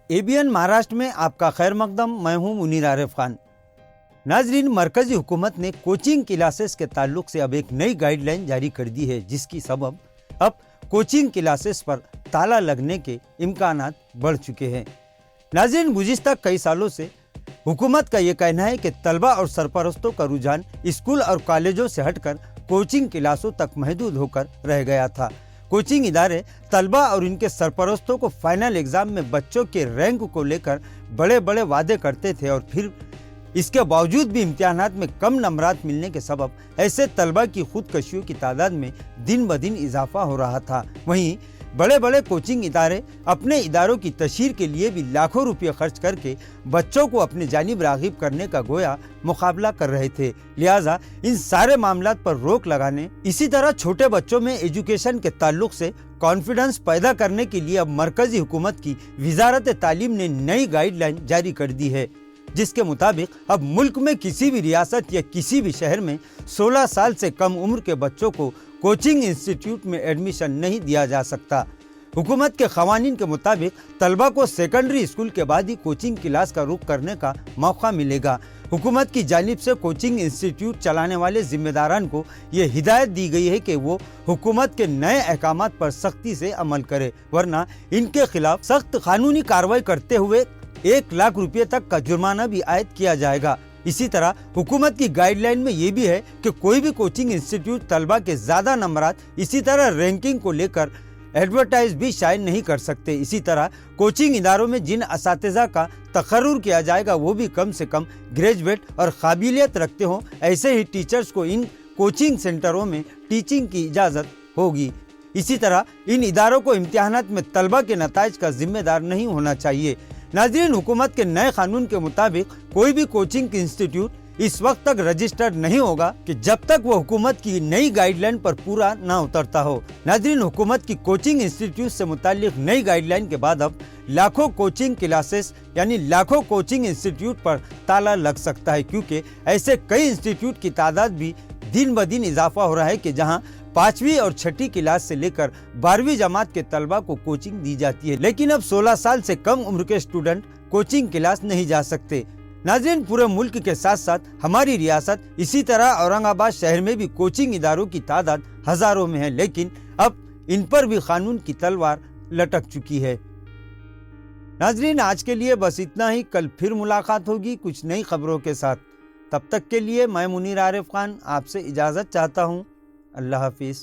ABN Maharashtra में आपका खैर मकदम। मैं हूं मुनीर आरिफ खान। नाजरीन, मरकजी हुकूमत ने कोचिंग क्लासेस के ताल्लुक से अब एक नई गाइडलाइन जारी कर दी है, जिसकी सबब अब कोचिंग क्लासेस पर ताला लगने के इम्कानात बढ़ चुके हैं। नाजरीन, गुज़िश्ता कई सालों से हुकूमत का ये कहना है कि तलबा और सरपरस्तों का रुझान स्कूल और कॉलेजों से हटकर कोचिंग क्लासों तक महदूद होकर रह गया था। कोचिंग इदारे तलबा और इनके सरपरस्तों को फाइनल एग्ज़ाम में बच्चों के रैंक को लेकर बड़े बड़े वादे करते थे और फिर इसके बावजूद भी इम्तिहानात में कम नंबरात मिलने के सबब ऐसे तलबा की खुदकशियों की तादाद में दिन ब दिन इजाफा हो रहा था। वहीं बड़े बड़े कोचिंग इदारे अपने इदारों की तशहीर के लिए भी लाखों रुपये खर्च करके बच्चों को अपनी जानिब राग़िब करने का गोया मुकाबला कर रहे थे। लिहाजा इन सारे मामलात पर रोक लगाने, इसी तरह छोटे बच्चों में एजुकेशन के ताल्लुक से कॉन्फिडेंस पैदा करने के लिए अब मरकजी हुकूमत की वजारत तालीम ने नई गाइडलाइन जारी कर दी है, जिसके मुताबिक अब मुल्क में किसी भी रियासत या किसी भी शहर में 16 साल से कम उम्र के बच्चों को कोचिंग इंस्टीट्यूट में एडमिशन नहीं दिया जा सकता। हुकूमत के क़वानीन के मुताबिक तलबा को सेकेंडरी स्कूल के बाद ही कोचिंग क्लास का रुख करने का मौका मिलेगा। हुकूमत की जानिब से कोचिंग इंस्टीट्यूट चलाने वाले जिम्मेदारान को ये हिदायत दी गई है कि वो हुकूमत के नए अहकामात पर सख्ती से अमल करे, वरना इनके खिलाफ सख्त कानूनी कार्रवाई करते हुए 1 लाख रुपये तक का जुर्माना भी आयद किया जाएगा। इसी तरह हुकूमत की गाइडलाइन में ये भी है कि कोई भी कोचिंग इंस्टीट्यूट तलबा के ज़्यादा नंबरात, इसी तरह रैंकिंग को लेकर एडवर्टाइज भी शायद नहीं कर सकते। इसी तरह कोचिंग इदारों में जिन असातिज़ा का तकर्रुर किया जाएगा वो भी कम से कम ग्रेजुएट और काबिलियत रखते हों। ऐसे ही टीचर्स को इन कोचिंग सेंटरों में टीचिंग की इजाज़त होगी। इसी तरह इन इदारों को इम्तिहानात में तलबा के नताइज का जिम्मेदार नहीं होना चाहिए। नाज़रीन, हुकूमत के नए कानून के मुताबिक कोई भी कोचिंग इंस्टीट्यूट इस वक्त तक रजिस्टर्ड नहीं होगा कि जब तक वो हुकूमत की नई गाइडलाइन पर पूरा ना उतरता हो। नाज़रीन, हुकूमत की कोचिंग इंस्टीट्यूट से मुताल्लिक नई गाइडलाइन के बाद अब लाखों कोचिंग क्लासेस यानी लाखों कोचिंग इंस्टीट्यूट पर ताला लग सकता है, क्योंकि ऐसे कई इंस्टीट्यूट की तादाद भी दिन ब दिन इजाफा हो रहा है कि जहां 5वीं और 6ठी क्लास से लेकर 12वीं जमात के तलबा को कोचिंग दी जाती है, लेकिन अब 16 साल से कम उम्र के स्टूडेंट कोचिंग क्लास नहीं जा सकते। नाज़रीन, पूरे मुल्क के साथ साथ हमारी रियासत, इसी तरह औरंगाबाद शहर में भी कोचिंग इदारों की तादाद हजारों में है, लेकिन अब इन पर भी कानून की तलवार लटक चुकी है। नाज़रीन, आज के लिए बस इतना ही। कल फिर मुलाकात होगी कुछ नई खबरों के साथ। तब तक के लिए मैं मुनीर आरिफ खान आपसे इजाज़त चाहता हूँ। अल्लाह हाफिज़।